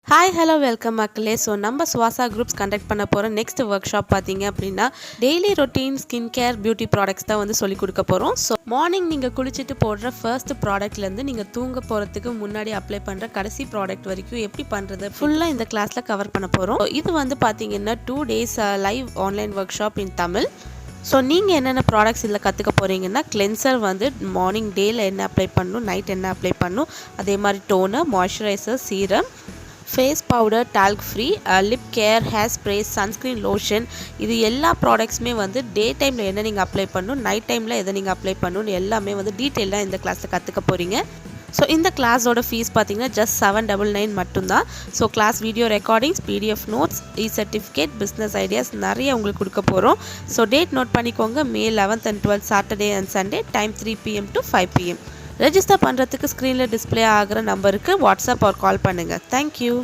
Hi hello welcome மக்களே. So நம்ம சுவாசா groups conduct பண்ண போகிற நெக்ஸ்ட் ஒர்க் ஷாப் பார்த்தீங்க அப்படின்னா daily routine skin care beauty products தான் வந்து சொல்லிக் கொடுக்க போகிறோம். ஸோ மார்னிங் நீங்கள் குளிச்சுட்டு போடுற ஃபர்ஸ்ட் ப்ராடக்ட்லேருந்து நீங்கள் தூங்க போகிறதுக்கு முன்னாடி அப்ளை பண்ணுற கடைசி ப்ராடக்ட் வரைக்கும் எப்படி பண்ணுறது ஃபுல்லாக இந்த கிளாஸில் கவர் பண்ண போகிறோம். இது வந்து பார்த்தீங்கன்னா 2 days live online work shop இன் தமிழ். ஸோ நீங்கள் என்னென்ன ப்ராடக்ட்ஸ் இதில் கற்றுக்க போகிறீங்கன்னா கிளென்சர் வந்து மார்னிங் டேயில் என்ன அப்ளை பண்ணணும், நைட் என்ன அப்ளை பண்ணணும், அதே மாதிரி toner, moisturizer, serum, face powder, talc free, lip care, hair spray, sunscreen, lotion, இது எல்லா ப்ராடக்ட்ஸுமே வந்து டே டைமில் என்ன நீங்கள் அப்ளை பண்ணணும், நைட் டைமில் எதை நீங்கள் அப்ளை பண்ணணும்னு எல்லாமே வந்து டீட்டெயிலாக இந்த கிளாஸில் கற்றுக்க போகிறீங்க. ஸோ இந்த கிளாஸோட ஃபீஸ் பார்த்தீங்கன்னா ஜஸ்ட் 799 மட்டும்தான். So class video recordings, PDF notes, certificate, business ideas நிறைய உங்களுக்கு கொடுக்க போகிறோம். ஸோ டேட் நோட் பண்ணிக்கோங்க. May 11th and 12th Saturday and Sunday, time 3 PM to 5 PM. Register பண்ணுறதுக்கு ஸ்க்ரீனில் டிஸ்பிளே ஆகிற நம்பருக்கு வாட்ஸ்அப் ஆர் கால் பண்ணுங்கள். தேங்க்யூ.